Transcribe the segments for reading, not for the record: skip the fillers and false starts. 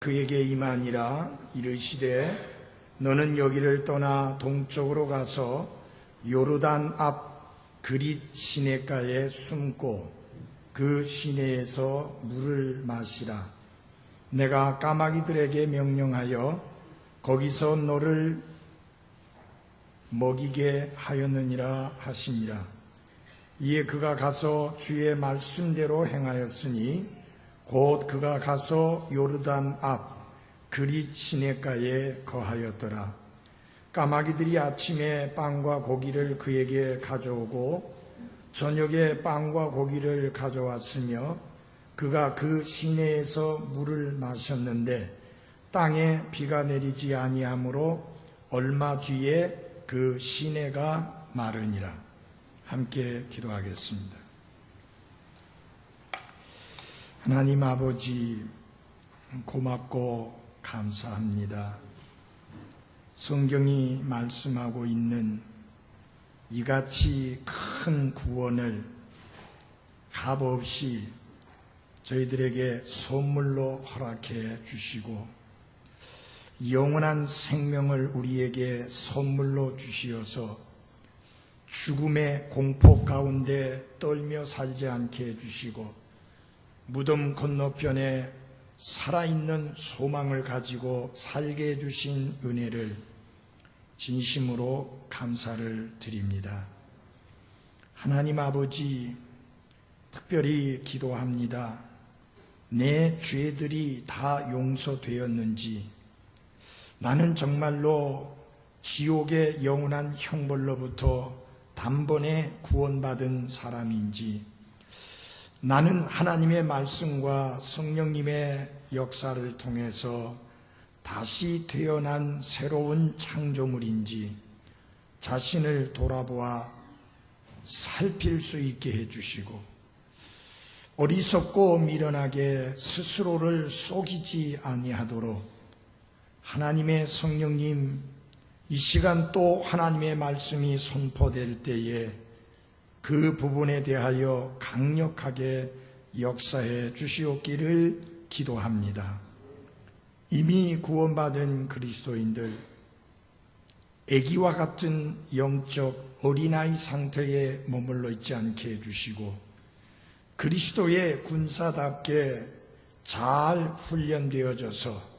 그에게 임하니라. 이르시되 너는 여기를 떠나 동쪽으로 가서 요르단 앞 그릿 시내가에 숨고 그 시내에서 물을 마시라. 내가 까마귀들에게 명령하여 거기서 너를 먹이게 하였느니라 하시니라. 이에 그가 가서 주의 말씀대로 행하였으니 곧 그가 가서 요르단 앞 그릿 시내가에 거하였더라. 까마귀들이 아침에 빵과 고기를 그에게 가져오고 저녁에 빵과 고기를 가져왔으며 그가 그 시내에서 물을 마셨는데 땅에 비가 내리지 아니하므로 얼마 뒤에 그 시내가 마르니라. 함께 기도하겠습니다. 하나님 아버지, 고맙고 감사합니다. 성경이 말씀하고 있는 이같이 큰 구원을 값없이 저희들에게 선물로 허락해 주시고 영원한 생명을 우리에게 선물로 주시어서 죽음의 공포 가운데 떨며 살지 않게 해주시고 무덤 건너편에 살아있는 소망을 가지고 살게 해주신 은혜를 진심으로 감사를 드립니다. 하나님 아버지, 특별히 기도합니다. 내 죄들이 다 용서되었는지, 나는 정말로 지옥의 영원한 형벌로부터 단번에 구원받은 사람인지, 나는 하나님의 말씀과 성령님의 역사를 통해서 다시 태어난 새로운 창조물인지 자신을 돌아보아 살필 수 있게 해주시고 어리석고 미련하게 스스로를 속이지 아니하도록 하나님의 성령님, 이 시간 또 하나님의 말씀이 선포될 때에 그 부분에 대하여 강력하게 역사해 주시옵기를 기도합니다. 이미 구원받은 그리스도인들, 아기와 같은 영적 어린아이 상태에 머물러 있지 않게 해주시고 그리스도의 군사답게 잘 훈련되어져서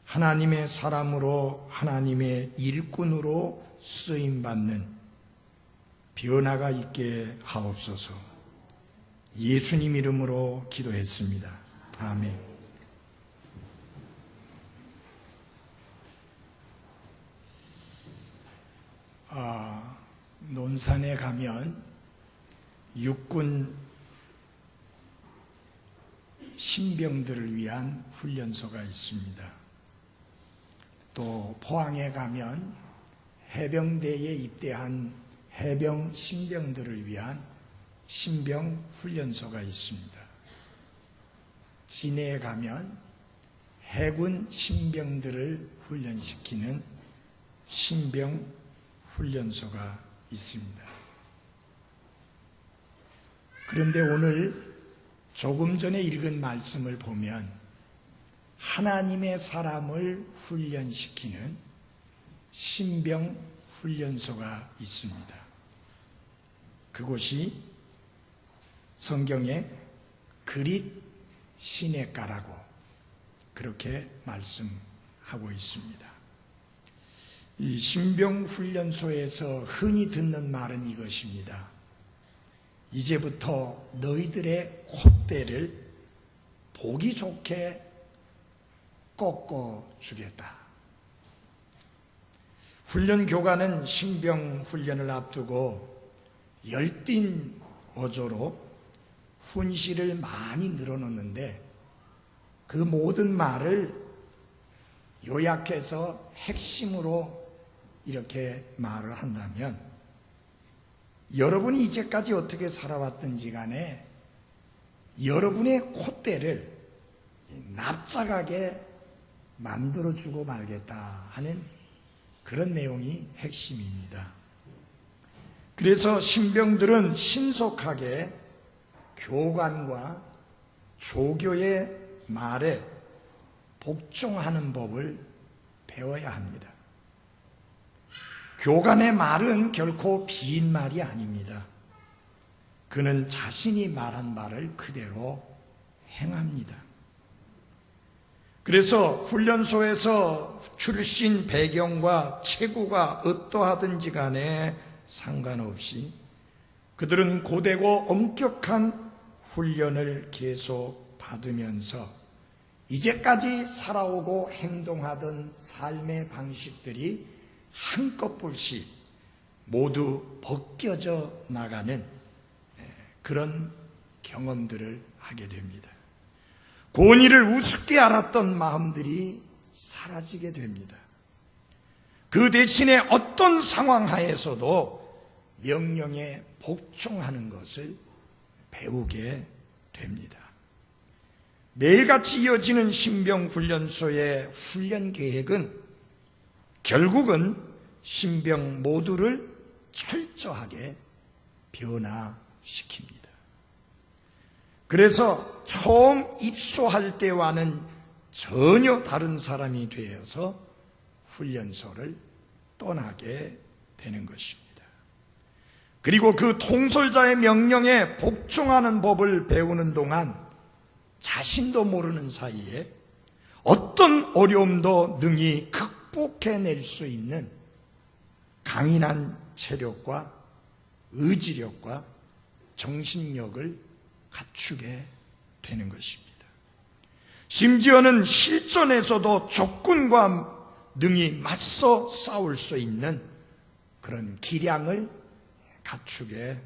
하나님의 사람으로 하나님의 일꾼으로 쓰임받는 변화가 있게 하옵소서. 예수님 이름으로 기도했습니다. 아멘. 논산에 가면 육군 신병들을 위한 훈련소가 있습니다. 또 포항에 가면 해병대에 입대한 해병 신병들을 위한 신병 훈련소가 있습니다. 진해에 가면 해군 신병들을 훈련시키는 신병 훈련소가 있습니다. 그런데 오늘 조금 전에 읽은 말씀을 보면 하나님의 사람을 훈련시키는 신병 훈련소가 있습니다. 그곳이 성경에 그릿 시내가라고 그렇게 말씀하고 있습니다. 이 신병훈련소에서 흔히 듣는 말은 이것입니다. 이제부터 너희들의 콧대를 보기 좋게 꺾어주겠다. 훈련 교관은 신병 훈련을 앞두고 열띤 어조로 훈시를 많이 늘어놓는데 그 모든 말을 요약해서 핵심으로 이렇게 말을 한다면 여러분이 이제까지 어떻게 살아왔든지 간에 여러분의 콧대를 납작하게 만들어주고 말겠다 하는 그런 내용이 핵심입니다. 그래서 신병들은 신속하게 교관과 조교의 말에 복종하는 법을 배워야 합니다. 교관의 말은 결코 빈말이 아닙니다. 그는 자신이 말한 말을 그대로 행합니다. 그래서 훈련소에서 출신 배경과 체구가 어떠하든지 간에 상관없이 그들은 고되고 엄격한 훈련을 계속 받으면서 이제까지 살아오고 행동하던 삶의 방식들이 한꺼풀씩 모두 벗겨져 나가는 그런 경험들을 하게 됩니다. 고은이를 우습게 알았던 마음들이 사라지게 됩니다. 그 대신에 어떤 상황 하에서도 명령에 복종하는 것을 배우게 됩니다. 매일같이 이어지는 신병훈련소의 훈련 계획은 결국은 신병 모두를 철저하게 변화시킵니다. 그래서 처음 입소할 때와는 전혀 다른 사람이 되어서 훈련소를 떠나게 되는 것입니다. 그리고 그 통솔자의 명령에 복종하는 법을 배우는 동안 자신도 모르는 사이에 어떤 어려움도 능히 극복해낼 수 있는 강인한 체력과 의지력과 정신력을 갖추게 되는 것입니다. 심지어는 실전에서도 적군과 능히 맞서 싸울 수 있는 그런 기량을 갖추게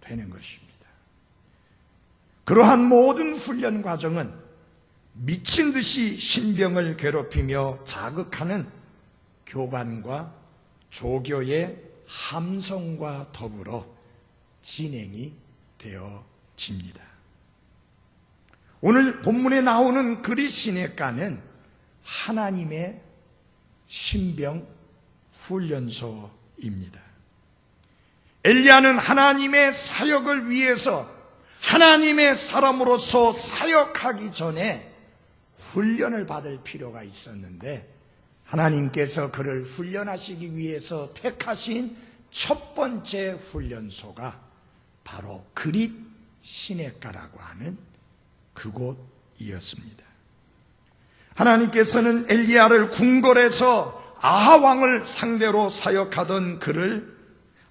되는 것입니다. 그러한 모든 훈련 과정은 미친 듯이 신병을 괴롭히며 자극하는 교관과 조교의 함성과 더불어 진행이 되어집니다. 오늘 본문에 나오는 그리 시내가는 하나님의 신병 훈련소입니다. 엘리야는 하나님의 사역을 위해서 하나님의 사람으로서 사역하기 전에 훈련을 받을 필요가 있었는데 하나님께서 그를 훈련하시기 위해서 택하신 첫 번째 훈련소가 바로 그릿 시내가라고 하는 그곳이었습니다. 하나님께서는 엘리야를 궁궐에서 아하 왕을 상대로 사역하던 그를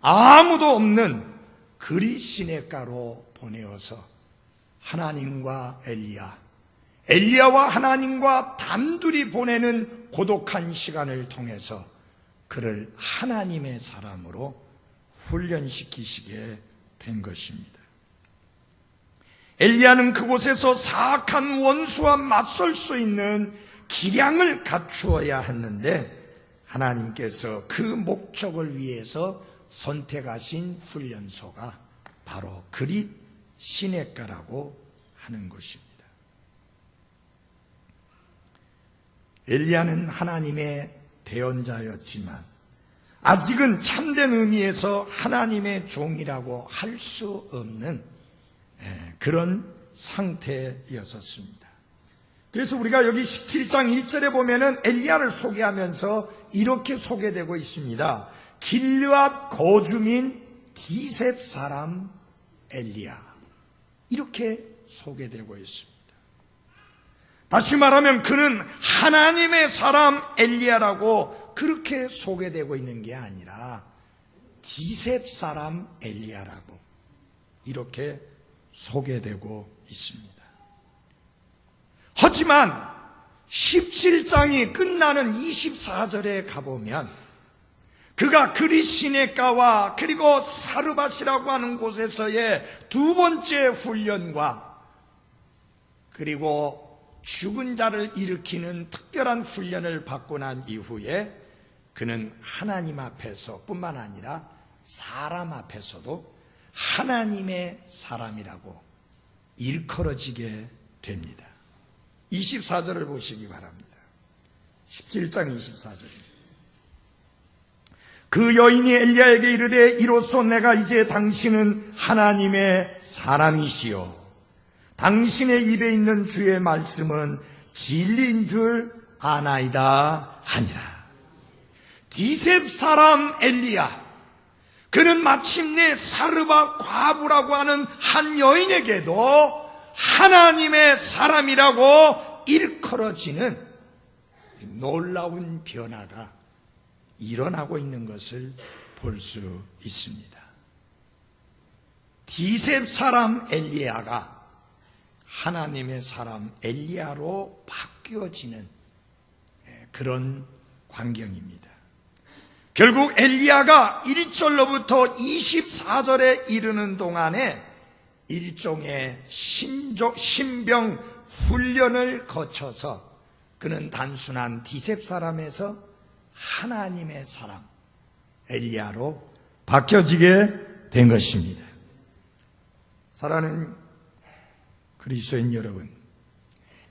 아무도 없는 그릿 시내가로 보내어서 하나님과 엘리야와 하나님과 단둘이 보내는 고독한 시간을 통해서 그를 하나님의 사람으로 훈련시키시게 된 것입니다. 엘리야는 그곳에서 사악한 원수와 맞설 수 있는 기량을 갖추어야 했는데 하나님께서 그 목적을 위해서 선택하신 훈련소가 바로 그릿 시내가라고 하는 것입니다. 엘리야는 하나님의 대언자였지만 아직은 참된 의미에서 하나님의 종이라고 할 수 없는 그런 상태였었습니다. 그래서 우리가 여기 17장 1절에 보면은 엘리야를 소개하면서 이렇게 소개되고 있습니다. 길르앗 거주민 디셉 사람 엘리야, 이렇게 소개되고 있습니다. 다시 말하면 그는 하나님의 사람 엘리야라고 그렇게 소개되고 있는 게 아니라 디셉 사람 엘리야라고 이렇게 소개되고 있습니다. 하지만 17장이 끝나는 24절에 가보면 그가 그릿 시내가와 그리고 사르밧이라고 하는 곳에서의 두 번째 훈련과 그리고 죽은 자를 일으키는 특별한 훈련을 받고 난 이후에 그는 하나님 앞에서 뿐만 아니라 사람 앞에서도 하나님의 사람이라고 일컬어지게 됩니다. 24절을 보시기 바랍니다. 17장 24절입니다. 그 여인이 엘리야에게 이르되 이로써 내가 이제 당신은 하나님의 사람이시요 당신의 입에 있는 주의 말씀은 진리인 줄 아나이다 하니라. 디셉 사람 엘리야, 그는 마침내 사르밧 과부라고 하는 한 여인에게도 하나님의 사람이라고 일컬어지는 놀라운 변화가 일어나고 있는 것을 볼 수 있습니다. 디셉 사람 엘리야가 하나님의 사람 엘리야로 바뀌어지는 그런 광경입니다. 결국 엘리야가 1절로부터 24절에 이르는 동안에 일종의 신병 훈련을 거쳐서 그는 단순한 디셉 사람에서 하나님의 사람 엘리야로 바뀌어지게 된 것입니다. 사랑하는 그리스도인 여러분,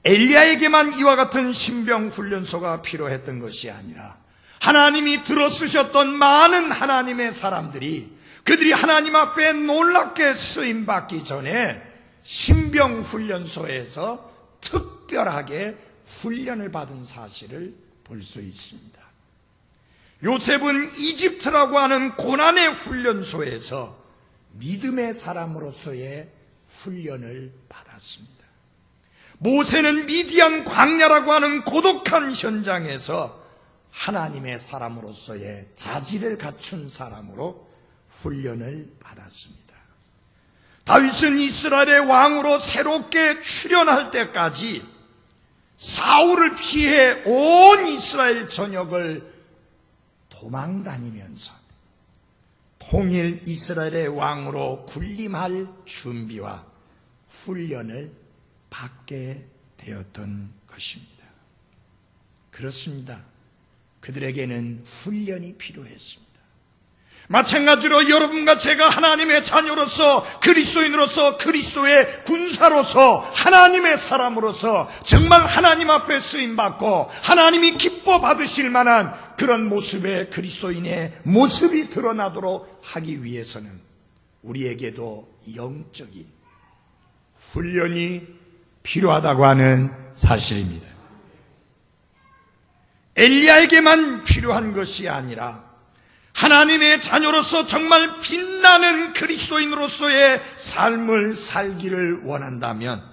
엘리야에게만 이와 같은 신병 훈련소가 필요했던 것이 아니라 하나님이 들어쓰셨던 많은 하나님의 사람들이 그들이 하나님 앞에 놀랍게 쓰임받기 전에 신병 훈련소에서 특별하게 훈련을 받은 사실을 볼 수 있습니다. 요셉은 이집트라고 하는 고난의 훈련소에서 믿음의 사람으로서의 훈련을 받았습니다. 모세는 미디안 광야라고 하는 고독한 현장에서 하나님의 사람으로서의 자질을 갖춘 사람으로 훈련을 받았습니다. 다윗은 이스라엘의 왕으로 새롭게 출현할 때까지 사울을 피해 온 이스라엘 전역을 도망다니면서 통일 이스라엘의 왕으로 군림할 준비와 훈련을 받게 되었던 것입니다. 그렇습니다. 그들에게는 훈련이 필요했습니다. 마찬가지로 여러분과 제가 하나님의 자녀로서, 그리스도인으로서, 그리스도의 군사로서, 하나님의 사람으로서 정말 하나님 앞에 쓰임받고 하나님이 기뻐 받으실 만한 그런 모습의 그리스도인의 모습이 드러나도록 하기 위해서는 우리에게도 영적인 훈련이 필요하다고 하는 사실입니다. 엘리야에게만 필요한 것이 아니라 하나님의 자녀로서 정말 빛나는 그리스도인으로서의 삶을 살기를 원한다면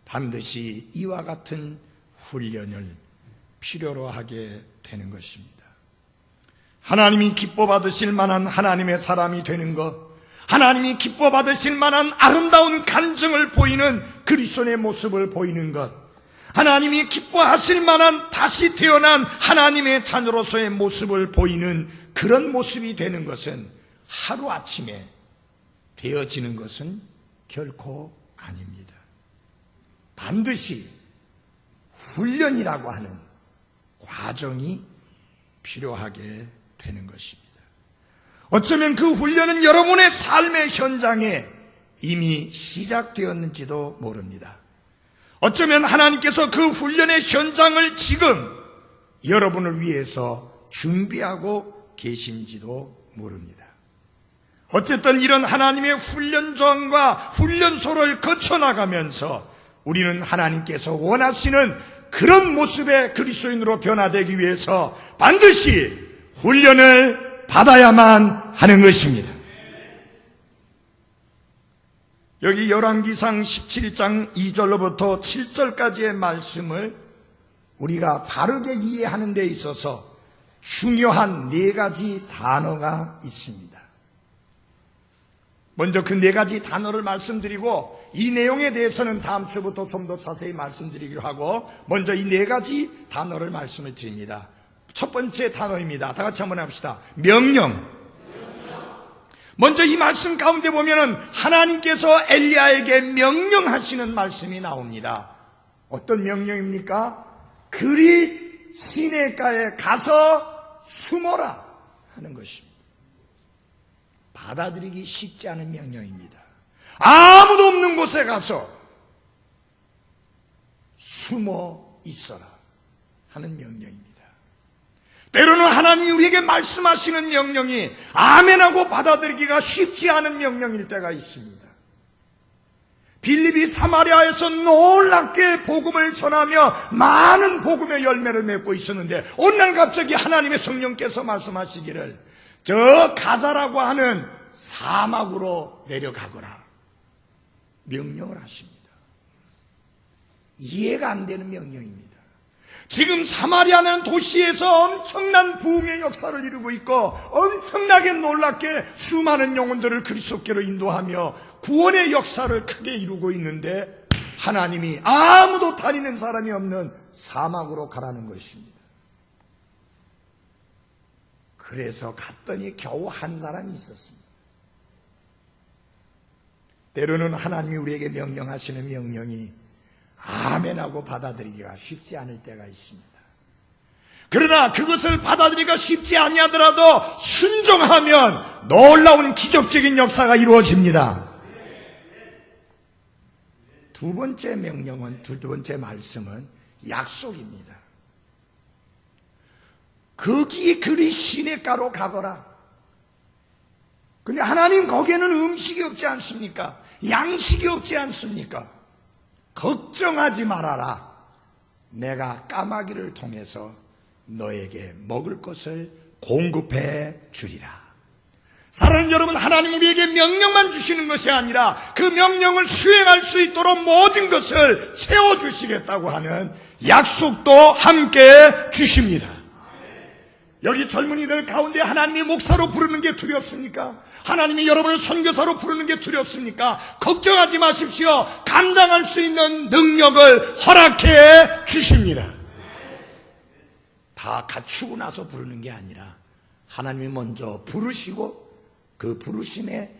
반드시 이와 같은 훈련을 필요로 하게 되는 것입니다. 하나님이 기뻐 받으실 만한 하나님의 사람이 되는 것, 하나님이 기뻐 받으실 만한 아름다운 간증을 보이는 그리스도의 모습을 보이는 것, 하나님이 기뻐하실 만한 다시 태어난 하나님의 자녀로서의 모습을 보이는 그런 모습이 되는 것은 하루아침에 되어지는 것은 결코 아닙니다. 반드시 훈련이라고 하는 과정이 필요하게 되는 것입니다. 어쩌면 그 훈련은 여러분의 삶의 현장에 이미 시작되었는지도 모릅니다. 어쩌면 하나님께서 그 훈련의 현장을 지금 여러분을 위해서 준비하고 계신지도 모릅니다. 어쨌든 이런 하나님의 훈련장과 훈련소를 거쳐나가면서 우리는 하나님께서 원하시는 그런 모습의 그리스도인으로 변화되기 위해서 반드시 훈련을 받아야만 하는 것입니다. 여기 열왕기상 17장 2절로부터 7절까지의 말씀을 우리가 바르게 이해하는 데 있어서 중요한 4가지 단어가 있습니다. 먼저 그 4가지 단어를 말씀드리고 이 내용에 대해서는 다음 주부터 좀 더 자세히 말씀드리기로 하고 먼저 이 4가지 단어를 말씀을 드립니다. 첫 번째 단어입니다. 다 같이 한번 해봅시다. 명령. 먼저 이 말씀 가운데 보면은 하나님께서 엘리야에게 명령하시는 말씀이 나옵니다. 어떤 명령입니까? 그리 시내가에 가서 숨어라 하는 것입니다. 받아들이기 쉽지 않은 명령입니다. 아무도 없는 곳에 가서 숨어 있어라 하는 명령입니다. 때로는 하나님이 우리에게 말씀하시는 명령이 아멘하고 받아들이기가 쉽지 않은 명령일 때가 있습니다. 빌립이 사마리아에서 놀랍게 복음을 전하며 많은 복음의 열매를 맺고 있었는데 어느 날 갑자기 하나님의 성령께서 말씀하시기를 저 가자라고 하는 사막으로 내려가거라 명령을 하십니다. 이해가 안 되는 명령입니다. 지금 사마리아는 도시에서 엄청난 부흥의 역사를 이루고 있고 엄청나게 놀랍게 수많은 영혼들을 그리스도께로 인도하며 구원의 역사를 크게 이루고 있는데 하나님이 아무도 다니는 사람이 없는 사막으로 가라는 것입니다. 그래서 갔더니 겨우 한 사람이 있었습니다. 때로는 하나님이 우리에게 명령하시는 명령이 아멘하고 받아들이기가 쉽지 않을 때가 있습니다. 그러나 그것을 받아들이기가 쉽지 아니하더라도 순종하면 놀라운 기적적인 역사가 이루어집니다. 두 번째 명령은, 두 번째 말씀은 약속입니다. 거기 그리 시냇가로 가거라. 근데 하나님 거기에는 음식이 없지 않습니까? 양식이 없지 않습니까? 걱정하지 말아라. 내가 까마귀를 통해서 너에게 먹을 것을 공급해 주리라. 사랑하는 여러분, 하나님 우리에게 명령만 주시는 것이 아니라 그 명령을 수행할 수 있도록 모든 것을 채워주시겠다고 하는 약속도 함께 주십니다. 여기 젊은이들 가운데 하나님이 목사로 부르는 게 두렵습니까? 하나님이 여러분을 선교사로 부르는 게 두렵습니까? 걱정하지 마십시오. 감당할 수 있는 능력을 허락해 주십니다. 다 갖추고 나서 부르는 게 아니라 하나님이 먼저 부르시고 그 부르심에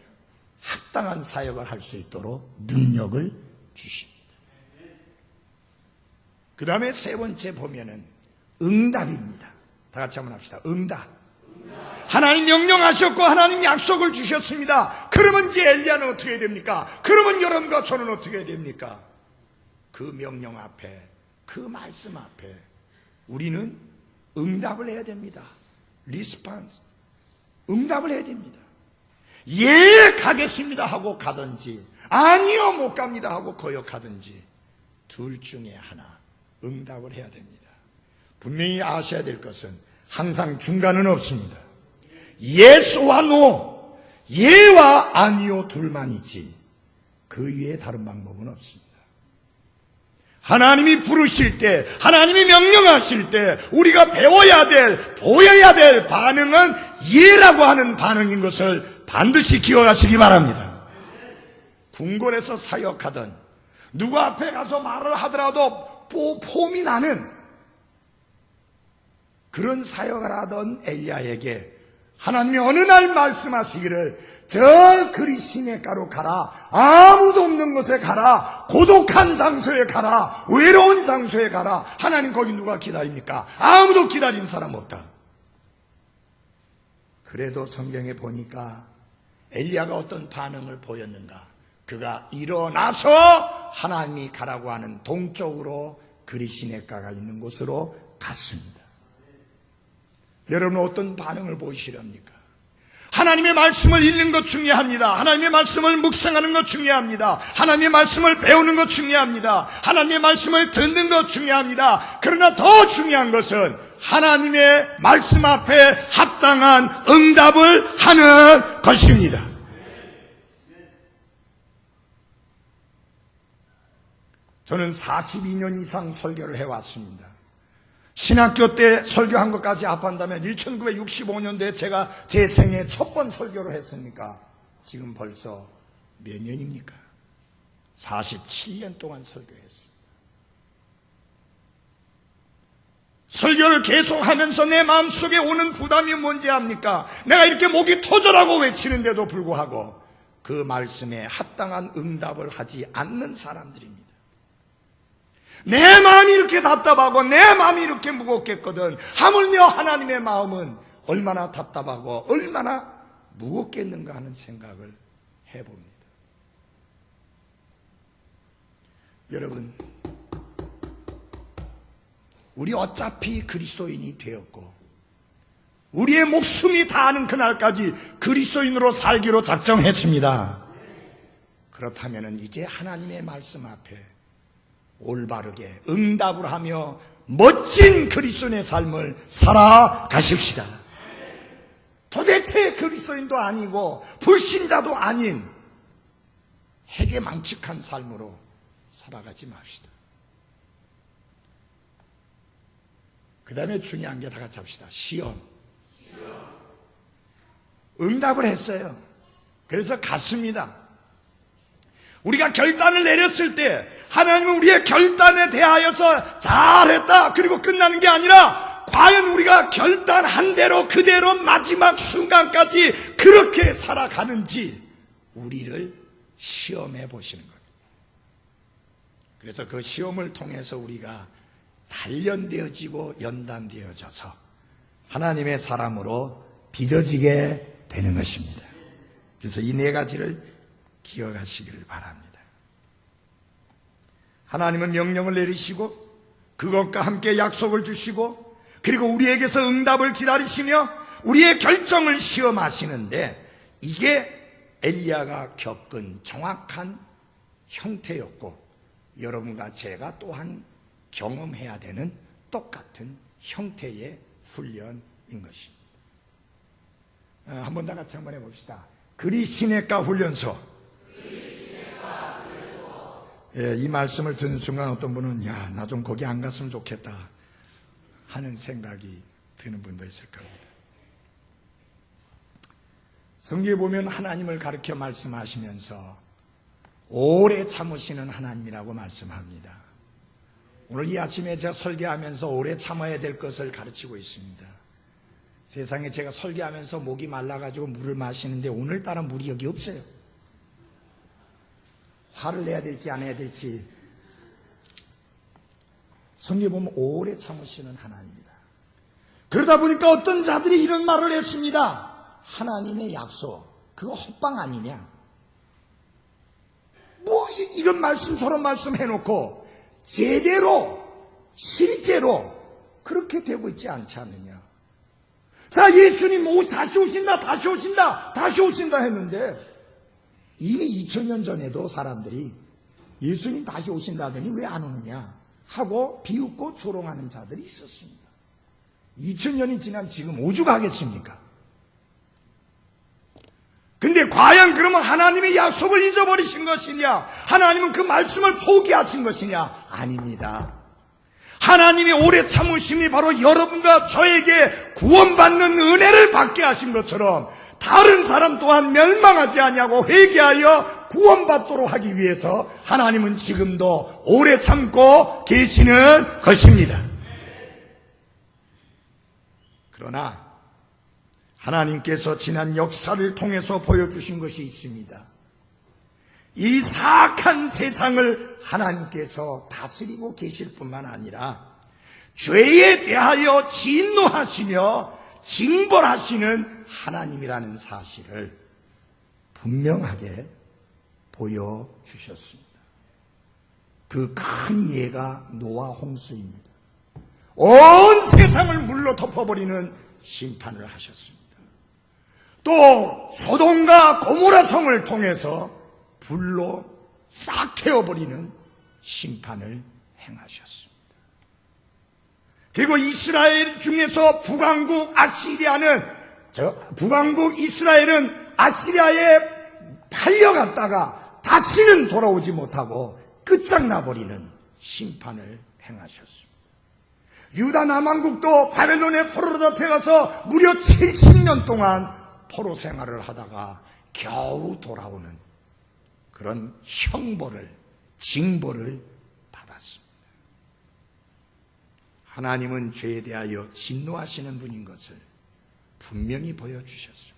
합당한 사역을 할 수 있도록 능력을 주십니다. 그 다음에 세 번째 보면은 응답입니다. 다 같이 한번 합시다. 응답. 하나님 명령하셨고 하나님 약속을 주셨습니다. 그러면 이제 엘리야는 어떻게 해야 됩니까? 그러면 여러분과 저는 어떻게 해야 됩니까? 그 명령 앞에, 그 말씀 앞에 우리는 응답을 해야 됩니다. 리스판스. 응답을 해야 됩니다. 예, 가겠습니다 하고 가든지 아니요, 못 갑니다 하고 거역하든지 둘 중에 하나 응답을 해야 됩니다. 분명히 아셔야 될 것은 항상 중간은 없습니다. 예스와 노, 예와 아니요 둘만 있지 그 위에 다른 방법은 없습니다. 하나님이 부르실 때, 하나님이 명령하실 때 우리가 배워야 될, 보여야 될 반응은 예라고 하는 반응인 것을 반드시 기억하시기 바랍니다. 궁궐에서 사역하던 누구 앞에 가서 말을 하더라도 폼이 나는 그런 사역을 하던 엘리야에게 하나님이 어느 날 말씀하시기를 저 그리 시냇가로 가라, 아무도 없는 곳에 가라, 고독한 장소에 가라, 외로운 장소에 가라. 하나님 거기 누가 기다립니까? 아무도 기다리는 사람 없다. 그래도 성경에 보니까 엘리야가 어떤 반응을 보였는가? 그가 일어나서 하나님이 가라고 하는 동쪽으로 그리 시냇가가 있는 곳으로 갔습니다. 여러분은 어떤 반응을 보이시렵니까? 하나님의 말씀을 읽는 것 중요합니다. 하나님의 말씀을 묵상하는 것 중요합니다. 하나님의 말씀을 배우는 것 중요합니다. 하나님의 말씀을 듣는 것 중요합니다. 그러나 더 중요한 것은 하나님의 말씀 앞에 합당한 응답을 하는 것입니다. 저는 42년 이상 설교를 해왔습니다. 신학교 때 설교한 것까지 합한다면 1965년도에 제가 제 생애 첫 번 설교를 했으니까 지금 벌써 몇 년입니까? 47년 동안 설교했습니다. 설교를 계속하면서 내 마음속에 오는 부담이 뭔지 압니까? 내가 이렇게 목이 터져라고 외치는데도 불구하고 그 말씀에 합당한 응답을 하지 않는 사람들입니다. 내 마음이 이렇게 답답하고 내 마음이 이렇게 무겁겠거든 하물며 하나님의 마음은 얼마나 답답하고 얼마나 무겁겠는가 하는 생각을 해봅니다. 여러분, 우리 어차피 그리스도인이 되었고 우리의 목숨이 다하는 그날까지 그리스도인으로 살기로 작정했습니다. 그렇다면 이제 하나님의 말씀 앞에 올바르게 응답을 하며 멋진 그리스도인의 삶을 살아가십시다. 도대체 그리스도인도 아니고 불신자도 아닌 해괴망측한 삶으로 살아가지 맙시다. 그 다음에 중요한 게 다 같이 합시다. 시험. 응답을 했어요. 그래서 갔습니다. 우리가 결단을 내렸을 때 하나님은 우리의 결단에 대하여서 잘했다 그리고 끝나는 게 아니라 과연 우리가 결단한 대로 그대로 마지막 순간까지 그렇게 살아가는지 우리를 시험해 보시는 거예요. 그래서 그 시험을 통해서 우리가 단련되어지고 연단되어져서 하나님의 사람으로 빚어지게 되는 것입니다. 그래서 이 네 가지를 기억하시기를 바랍니다. 하나님은 명령을 내리시고 그것과 함께 약속을 주시고 그리고 우리에게서 응답을 기다리시며 우리의 결정을 시험하시는데 이게 엘리야가 겪은 정확한 형태였고 여러분과 제가 또한 경험해야 되는 똑같은 형태의 훈련인 것입니다. 한번 다 같이 한번 해봅시다. 그리시네가 훈련소. 예, 이 말씀을 듣는 순간 어떤 분은 야, 나 좀 거기 안 갔으면 좋겠다 하는 생각이 드는 분도 있을 겁니다. 성경에 보면 하나님을 가르쳐 말씀하시면서 오래 참으시는 하나님이라고 말씀합니다. 오늘 이 아침에 제가 설교하면서 오래 참아야 될 것을 가르치고 있습니다. 세상에 제가 설교하면서 목이 말라가지고 물을 마시는데 오늘따라 물이 여기 없어요. 화를 내야 될지 안 해야 될지. 성경에 보면 오래 참으시는 하나님이다. 그러다 보니까 어떤 자들이 이런 말을 했습니다. 하나님의 약속 그거 헛방 아니냐. 뭐 이런 말씀 저런 말씀 해놓고 제대로 실제로 그렇게 되고 있지 않지 않느냐. 자, 예수님 다시 오신다 다시 오신다 다시 오신다 했는데 이미 2000년 전에도 사람들이 예수님 다시 오신다 하더니 왜 안 오느냐 하고 비웃고 조롱하는 자들이 있었습니다. 2000년이 지난 지금 오죽하겠습니까? 근데 과연 그러면 하나님의 약속을 잊어버리신 것이냐? 하나님은 그 말씀을 포기하신 것이냐? 아닙니다. 하나님이 오래 참으심이 바로 여러분과 저에게 구원받는 은혜를 받게 하신 것처럼 다른 사람 또한 멸망하지 아니하고 회개하여 구원받도록 하기 위해서 하나님은 지금도 오래 참고 계시는 것입니다. 그러나 하나님께서 지난 역사를 통해서 보여주신 것이 있습니다. 이 사악한 세상을 하나님께서 다스리고 계실 뿐만 아니라 죄에 대하여 진노하시며 징벌하시는 하나님이라는 사실을 분명하게 보여주셨습니다. 그 큰 예가 노아 홍수입니다. 온 세상을 물로 덮어버리는 심판을 하셨습니다. 또 소돔과 고모라 성을 통해서 불로 싹 태워버리는 심판을 행하셨습니다. 그리고 이스라엘 중에서 북왕국 이스라엘은 아시리아에 팔려갔다가 다시는 돌아오지 못하고 끝장나버리는 심판을 행하셨습니다. 유다 남왕국도 바벨론에 포로로 잡혀가서 무려 70년 동안 포로 생활을 하다가 겨우 돌아오는 그런 징벌을 받았습니다. 하나님은 죄에 대하여 진노하시는 분인 것을 분명히 보여주셨습니다.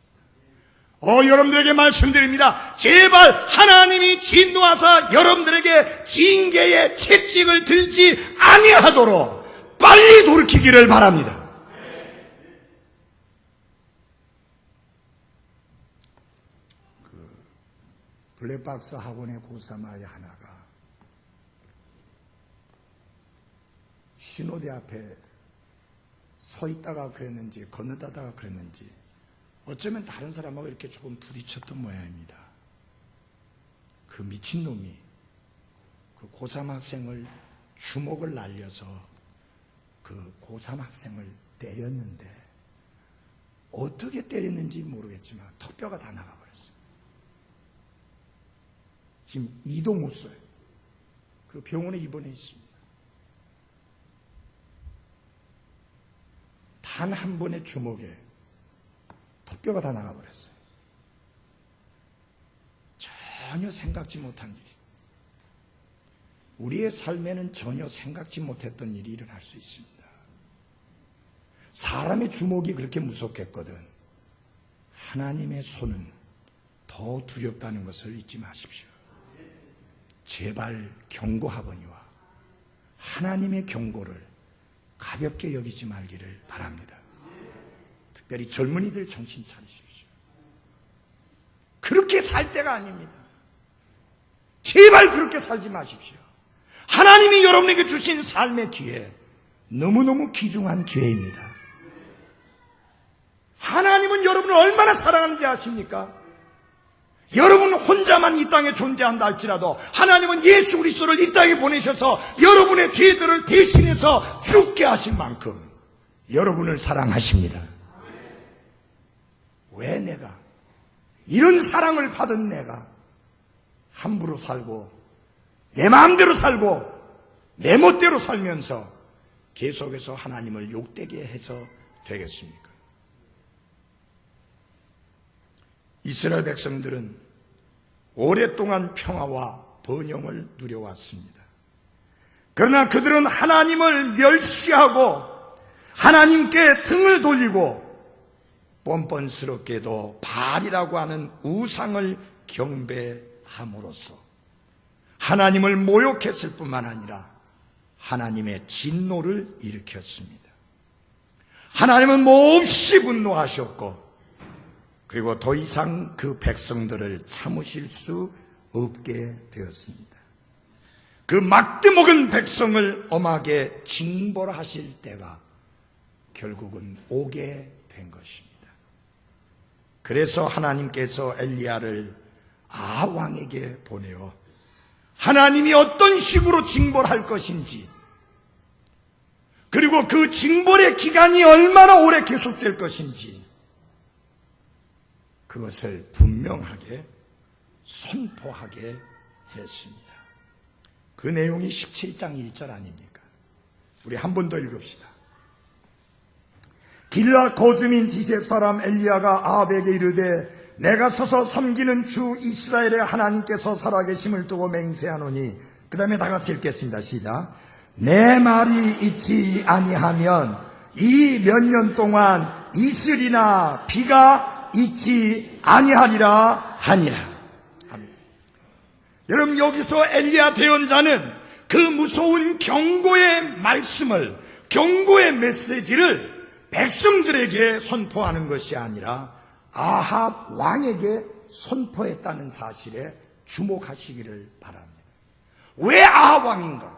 여러분들에게 말씀드립니다. 제발 하나님이 진노하사 여러분들에게 징계의 채찍을 들지 아니하도록 빨리 돌이키기를 바랍니다. 블랙박스 학원의 고3아이 하나가 신호대 앞에 서 있다가 그랬는지 건너다가 그랬는지 어쩌면 다른 사람하고 이렇게 조금 부딪혔던 모양입니다. 그 미친놈이 그 고3 학생을 주먹을 날려서 그 고3 학생을 때렸는데, 어떻게 때렸는지 모르겠지만 턱뼈가 다 나가버렸어요. 지금 이도 못 써요. 그리고 병원에 입원해 있습니다. 단 한 번의 주먹에 턱뼈가 다 나가버렸어요. 전혀 생각지 못한 일이, 우리의 삶에는 전혀 생각지 못했던 일이 일어날 수 있습니다. 사람의 주먹이 그렇게 무섭겠거든 하나님의 손은 더 두렵다는 것을 잊지 마십시오. 제발 경고하거니와 하나님의 경고를 가볍게 여기지 말기를 바랍니다. 특별히 젊은이들 정신 차리십시오. 그렇게 살 때가 아닙니다. 제발 그렇게 살지 마십시오. 하나님이 여러분에게 주신 삶의 기회, 너무너무 귀중한 기회입니다. 하나님은 여러분을 얼마나 사랑하는지 아십니까? 여러분 혼자만 이 땅에 존재한다 할지라도 하나님은 예수 그리스도를 이 땅에 보내셔서 여러분의 죄들을 대신해서 죽게 하실 만큼 여러분을 사랑하십니다. 왜 내가, 이런 사랑을 받은 내가 함부로 살고 내 마음대로 살고 내 멋대로 살면서 계속해서 하나님을 욕되게 해서 되겠습니까? 이스라엘 백성들은 오랫동안 평화와 번영을 누려왔습니다. 그러나 그들은 하나님을 멸시하고 하나님께 등을 돌리고 뻔뻔스럽게도 바알이라고 하는 우상을 경배함으로써 하나님을 모욕했을 뿐만 아니라 하나님의 진노를 일으켰습니다. 하나님은 몹시 분노하셨고, 그리고 더 이상 그 백성들을 참으실 수 없게 되었습니다. 그 막대먹은 백성을 엄하게 징벌하실 때가 결국은 오게 된 것입니다. 그래서 하나님께서 엘리야를 아합 왕에게 보내어 하나님이 어떤 식으로 징벌할 것인지, 그리고 그 징벌의 기간이 얼마나 오래 계속될 것인지 그것을 분명하게 선포하게 했습니다. 그 내용이 17장 1절 아닙니까? 우리 한 번 더 읽읍시다. 길라 거주민 디셉 사람 엘리야가 아합에게 이르되 내가 서서 섬기는 주 이스라엘의 하나님께서 살아계심을 두고 맹세하노니, 그 다음에 다 같이 읽겠습니다. 시작. 내 말이 있지 아니하면 이 몇 년 동안 이슬이나 비가 있지 아니하리라 하니라. 아멘. 여러분, 여기서 엘리야 대언자는 그 무서운 경고의 말씀을, 경고의 메시지를 백성들에게 선포하는 것이 아니라 아합 왕에게 선포했다는 사실에 주목하시기를 바랍니다. 왜 아합 왕인가?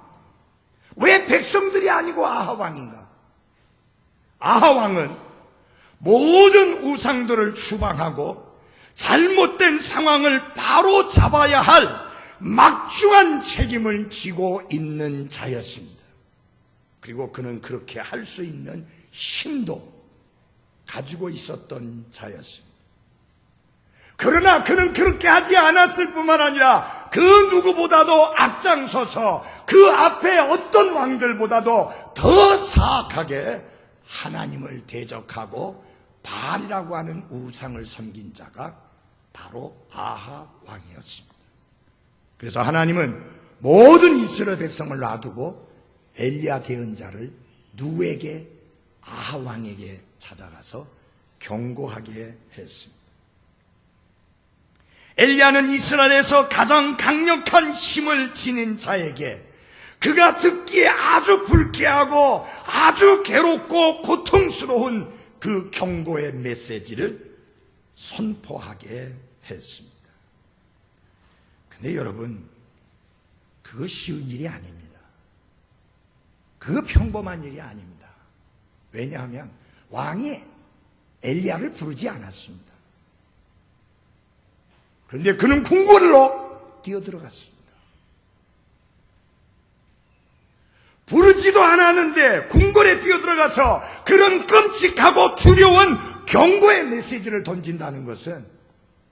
왜 백성들이 아니고 아합 왕인가? 아합 왕은 모든 우상들을 추방하고 잘못된 상황을 바로 잡아야 할 막중한 책임을 지고 있는 자였습니다. 그리고 그는 그렇게 할 수 있는 힘도 가지고 있었던 자였습니다. 그러나 그는 그렇게 하지 않았을 뿐만 아니라 그 누구보다도 앞장서서 그 앞에 어떤 왕들보다도 더 사악하게 하나님을 대적하고 바알이라고 하는 우상을 섬긴 자가 바로 아합 왕이었습니다. 그래서 하나님은 모든 이스라엘 백성을 놔두고 엘리야 대언자를 누구에게? 아합 왕에게 찾아가서 경고하게 했습니다. 엘리야는 이스라엘에서 가장 강력한 힘을 지닌 자에게 그가 듣기에 아주 불쾌하고 아주 괴롭고 고통스러운 그 경고의 메시지를 선포하게 했습니다. 근데 여러분, 그거 쉬운 일이 아닙니다. 그거 평범한 일이 아닙니다. 왜냐하면 왕이 엘리야를 부르지 않았습니다. 그런데 그는 궁궐로 뛰어들어갔습니다. 부르지도 않았는데 궁궐에 뛰어들어가서 그런 끔찍하고 두려운 경고의 메시지를 던진다는 것은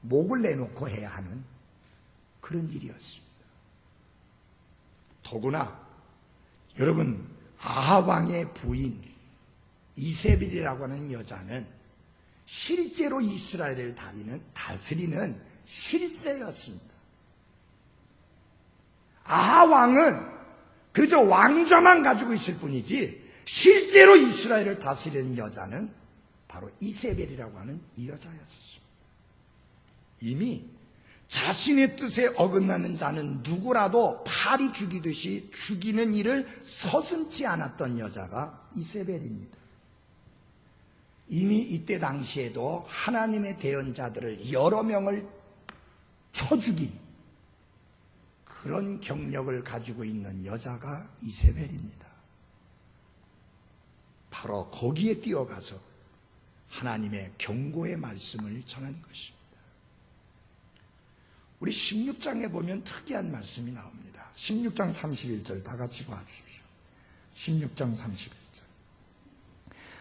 목을 내놓고 해야 하는 그런 일이었습니다. 더구나 여러분, 아합 왕의 부인 이세벨이라고 하는 여자는 실제로 이스라엘을 다스리는 실세였습니다. 아합 왕은 그저 왕좌만 가지고 있을 뿐이지 실제로 이스라엘을 다스리는 여자는 바로 이세벨이라고 하는 이 여자였었습니다. 이미 자신의 뜻에 어긋나는 자는 누구라도 파리 죽이듯이 죽이는 일을 서슴지 않았던 여자가 이세벨입니다. 이미 이때 당시에도 하나님의 대언자들을 여러 명을 쳐 죽인 그런 경력을 가지고 있는 여자가 이세벨입니다. 바로 거기에 뛰어가서 하나님의 경고의 말씀을 전한 것입니다. 우리 16장에 보면 특이한 말씀이 나옵니다. 16장 31절 다 같이 봐주십시오. 16장 31절.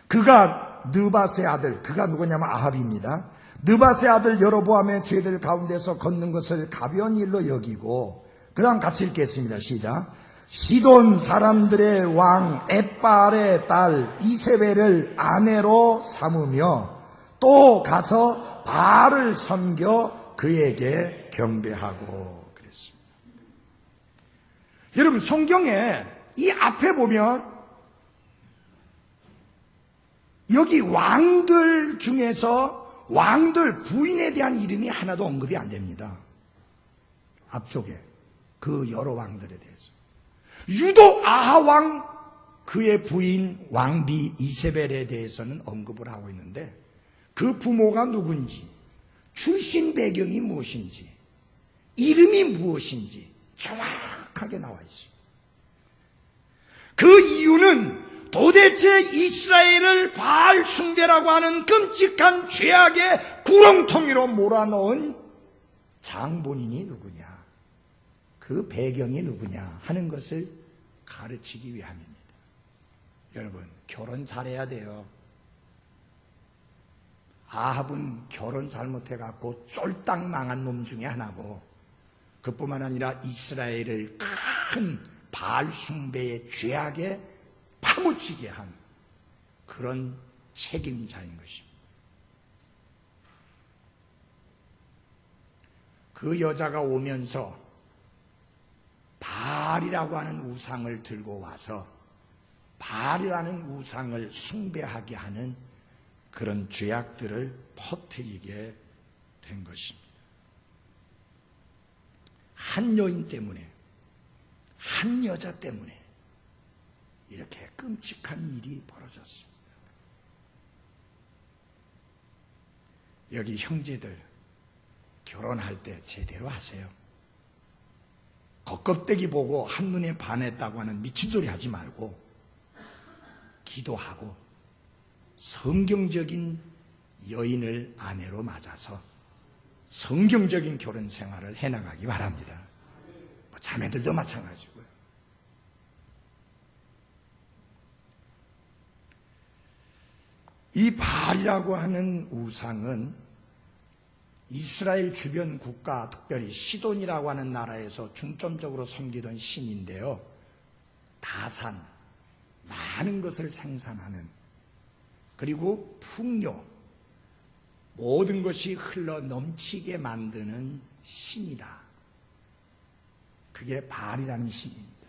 그가 느밧의 아들, 그가 누구냐면 아합입니다. 느밧의 아들 여로보암의 죄들 가운데서 걷는 것을 가벼운 일로 여기고, 그 다음 같이 읽겠습니다. 시작. 시돈 사람들의 왕 엣바알의 딸 이세벨을 아내로 삼으며 또 가서 바알을 섬겨 그에게 경배하고 그랬습니다. 여러분, 성경에 이 앞에 보면 여기 왕들 중에서 왕들 부인에 대한 이름이 하나도 언급이 안 됩니다. 앞쪽에 그 여러 왕들에 대해서. 유독 아합 왕 그의 부인 왕비 이세벨에 대해서는 언급을 하고 있는데 그 부모가 누군지, 출신 배경이 무엇인지, 이름이 무엇인지 정확하게 나와 있습니다. 그 이유는 도대체 이스라엘을 바알 숭배라고 하는 끔찍한 죄악의 구렁텅이로 몰아넣은 장본인이 누구냐, 그 배경이 누구냐 하는 것을 가르치기 위함입니다. 여러분, 결혼 잘해야 돼요. 아합은 결혼 잘못해갖고 쫄딱 망한 놈 중에 하나고, 그뿐만 아니라 이스라엘을 큰 바알 숭배의 죄악에 파묻히게 한 그런 책임자인 것입니다. 그 여자가 오면서 바알이라고 하는 우상을 들고 와서 바알이라는 우상을 숭배하게 하는 그런 죄악들을 퍼뜨리게 된 것입니다. 한 여인 때문에, 한 여자 때문에 이렇게 끔찍한 일이 벌어졌습니다. 여기 형제들, 결혼할 때 제대로 하세요. 겉껍데기 보고 한눈에 반했다고 하는 미친 소리 하지 말고 기도하고 성경적인 여인을 아내로 맞아서 성경적인 결혼 생활을 해나가기 바랍니다. 자매들도 마찬가지고요. 이 바알이라고 하는 우상은 이스라엘 주변 국가, 특별히 시돈이라고 하는 나라에서 중점적으로 섬기던 신인데요, 다산, 많은 것을 생산하는, 그리고 풍요, 모든 것이 흘러 넘치게 만드는 신이다. 그게 바알이라는 신입니다.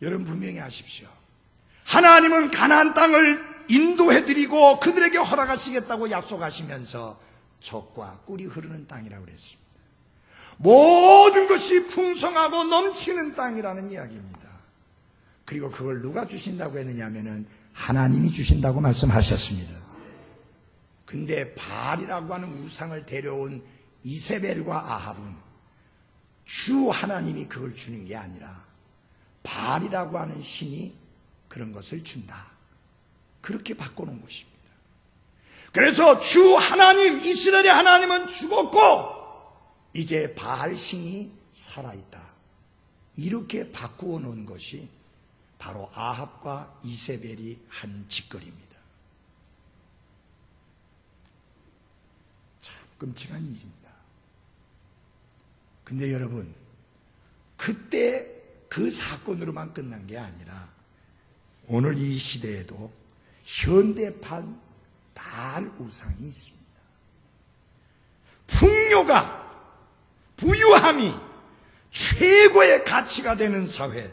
여러분, 분명히 아십시오. 하나님은 가나안 땅을 인도해드리고 그들에게 허락하시겠다고 약속하시면서 젖과 꿀이 흐르는 땅이라고 그랬습니다. 모든 것이 풍성하고 넘치는 땅이라는 이야기입니다. 그리고 그걸 누가 주신다고 했느냐 하면은 하나님이 주신다고 말씀하셨습니다. 근데 바알이라고 하는 우상을 데려온 이세벨과 아합은 주 하나님이 그걸 주는 게 아니라 바알이라고 하는 신이 그런 것을 준다, 그렇게 바꿔놓은 것입니다. 그래서 주 하나님, 이스라엘의 하나님은 죽었고 이제 바알신이 살아있다. 이렇게 바꾸어 놓은 것이 바로 아합과 이세벨이 한 짓거리입니다. 참 끔찍한 일입니다. 근데 여러분, 그때 그 사건으로만 끝난 게 아니라 오늘 이 시대에도 현대판 바알 우상이 있습니다. 풍요가, 부유함이 최고의 가치가 되는 사회,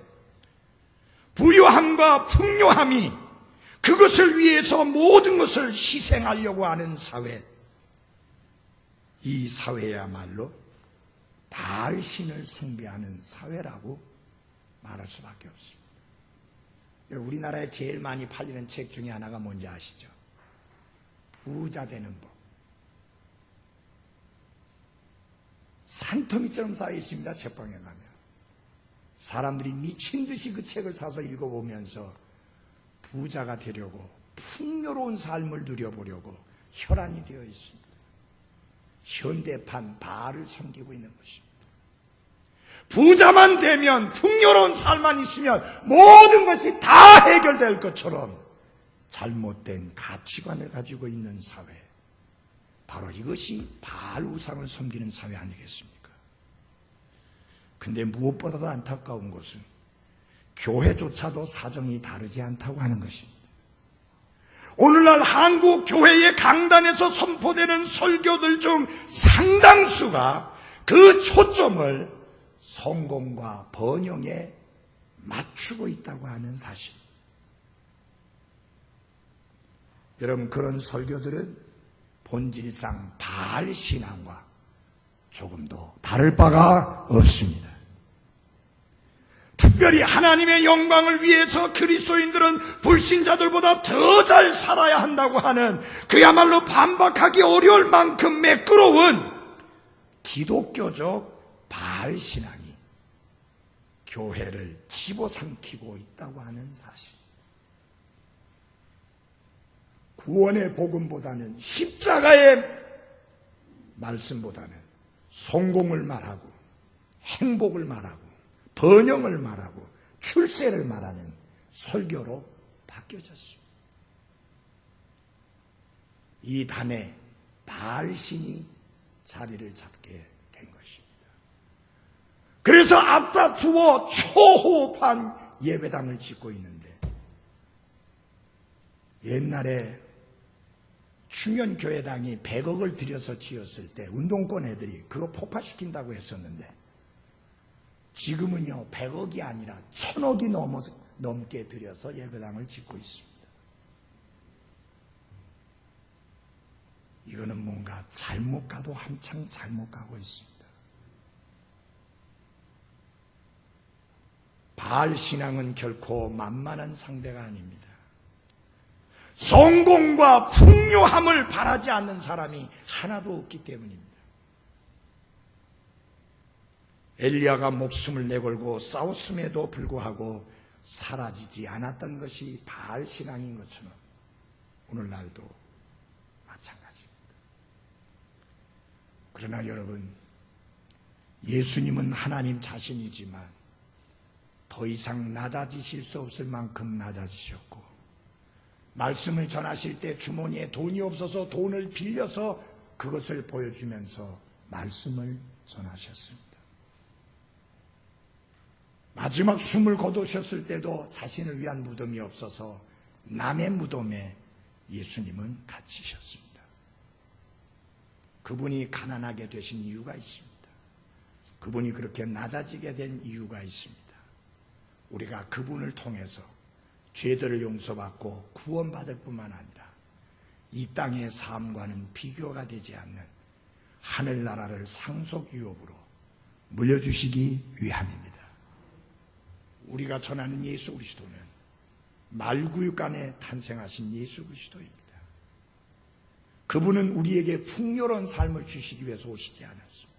부유함과 풍요함이 그것을 위해서 모든 것을 희생하려고 하는 사회, 이 사회야말로 바알신을 숭배하는 사회라고 말할 수밖에 없습니다. 우리나라에 제일 많이 팔리는 책 중에 하나가 뭔지 아시죠? 부자 되는 법. 산더미처럼 쌓여 있습니다. 책방에 가면 사람들이 미친 듯이 그 책을 사서 읽어보면서 부자가 되려고, 풍요로운 삶을 누려보려고 혈안이 되어 있습니다. 현대판 바알을 섬기고 있는 것입니다. 부자만 되면, 풍요로운 삶만 있으면 모든 것이 다 해결될 것처럼 잘못된 가치관을 가지고 있는 사회, 바로 이것이 바알 우상을 섬기는 사회 아니겠습니까? 근데 무엇보다도 안타까운 것은 교회조차도 사정이 다르지 않다고 하는 것입니다. 오늘날 한국 교회의 강단에서 선포되는 설교들 중 상당수가 그 초점을 성공과 번영에 맞추고 있다고 하는 사실. 여러분, 그런 설교들은 본질상 바알 신앙과 조금도 다를 바가 없습니다. 특별히 하나님의 영광을 위해서 그리스도인들은 불신자들보다 더 잘 살아야 한다고 하는, 그야말로 반박하기 어려울 만큼 매끄러운 기독교적 바알 신앙이 교회를 집어삼키고 있다고 하는 사실. 구원의 복음보다는, 십자가의 말씀보다는 성공을 말하고 행복을 말하고 번영을 말하고 출세를 말하는 설교로 바뀌어졌습니다. 이 단에 바알신이 자리를 잡게 된 것입니다. 그래서 앞다투어 초호흡한 예배당을 짓고 있는데, 옛날에 충현교회당이 100억을 들여서 지었을 때 운동권 애들이 그거 폭파시킨다고 했었는데, 지금은요 100억이 아니라 1000억이 넘게 들여서 예배당을 짓고 있습니다. 이거는 뭔가 잘못 가도 한창 잘못 가고 있습니다. 바알 신앙은 결코 만만한 상대가 아닙니다. 성공과 풍요함을 바라지 않는 사람이 하나도 없기 때문입니다. 엘리야가 목숨을 내걸고 싸웠음에도 불구하고 사라지지 않았던 것이 바알 신앙인 것처럼 오늘날도 마찬가지입니다. 그러나 여러분, 예수님은 하나님 자신이지만 더 이상 낮아지실 수 없을 만큼 낮아지셨고, 말씀을 전하실 때 주머니에 돈이 없어서 돈을 빌려서 그것을 보여주면서 말씀을 전하셨습니다. 마지막 숨을 거두셨을 때도 자신을 위한 무덤이 없어서 남의 무덤에 예수님은 갇히셨습니다. 그분이 가난하게 되신 이유가 있습니다. 그분이 그렇게 낮아지게 된 이유가 있습니다. 우리가 그분을 통해서 죄들을 용서받고 구원받을 뿐만 아니라 이 땅의 삶과는 비교가 되지 않는 하늘나라를 상속유업으로 물려주시기 위함입니다. 우리가 전하는 예수 그리스도는 말구육 안에 탄생하신 예수 그리스도입니다. 그분은 우리에게 풍요로운 삶을 주시기 위해서 오시지 않았습니다.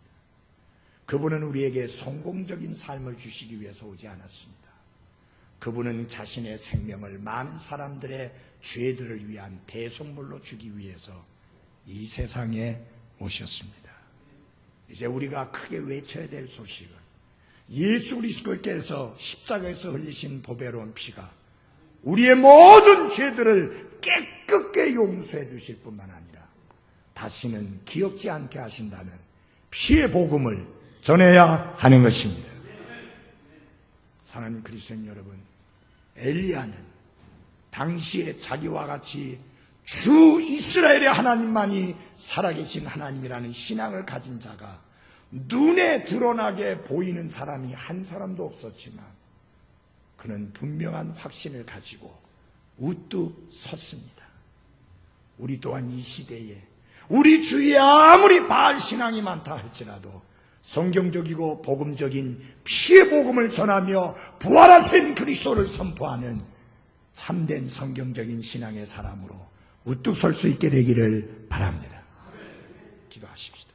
그분은 우리에게 성공적인 삶을 주시기 위해서 오지 않았습니다. 그분은 자신의 생명을 많은 사람들의 죄들을 위한 대속물로 주기 위해서 이 세상에 오셨습니다. 이제 우리가 크게 외쳐야 될 소식은 예수 그리스도께서 십자가에서 흘리신 보배로운 피가 우리의 모든 죄들을 깨끗게 용서해 주실 뿐만 아니라 다시는 기억지 않게 하신다는 피의 복음을 전해야 하는 것입니다. 사랑하는 그리스도인 여러분, 엘리야는 당시에 자기와 같이 주 이스라엘의 하나님만이 살아계신 하나님이라는 신앙을 가진 자가 눈에 드러나게 보이는 사람이 한 사람도 없었지만 그는 분명한 확신을 가지고 우뚝 섰습니다. 우리 또한 이 시대에 우리 주위에 아무리 바알 신앙이 많다 할지라도 성경적이고 복음적인 피의 복음을 전하며 부활하신 그리스도를 선포하는 참된 성경적인 신앙의 사람으로 우뚝 설 수 있게 되기를 바랍니다. 기도하십시다.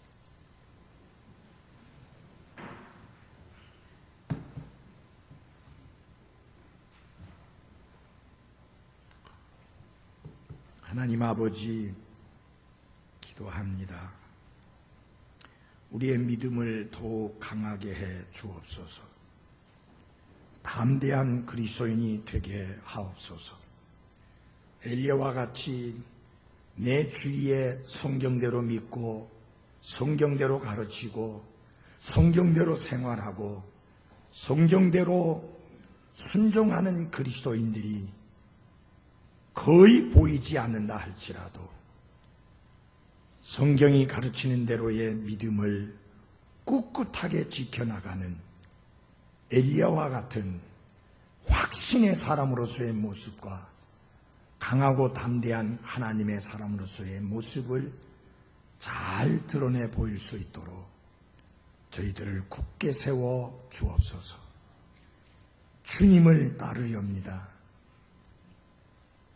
하나님 아버지, 기도합니다. 우리의 믿음을 더욱 강하게 해 주옵소서. 담대한 그리스도인이 되게 하옵소서. 엘리야와 같이 내 주위에 성경대로 믿고 성경대로 가르치고 성경대로 생활하고 성경대로 순종하는 그리스도인들이 거의 보이지 않는다 할지라도 성경이 가르치는 대로의 믿음을 꿋꿋하게 지켜나가는 엘리야와 같은 확신의 사람으로서의 모습과 강하고 담대한 하나님의 사람으로서의 모습을 잘 드러내 보일 수 있도록 저희들을 굳게 세워 주옵소서. 주님을 따르렵니다.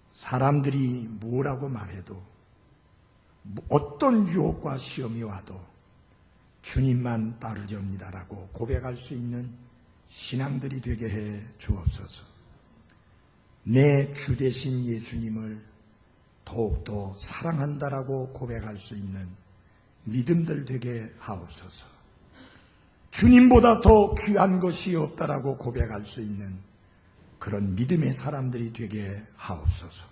사람들이 뭐라고 말해도 어떤 유혹과 시험이 와도 주님만 따르렵니다라고 고백할 수 있는 신앙들이 되게 해 주옵소서. 내 주 되신 예수님을 더욱더 사랑한다라고 고백할 수 있는 믿음들 되게 하옵소서. 주님보다 더 귀한 것이 없다라고 고백할 수 있는 그런 믿음의 사람들이 되게 하옵소서.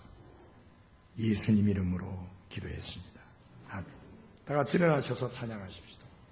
예수님 이름으로 기도했습니다. 아멘. 다 같이 일어나셔서 찬양하십시오.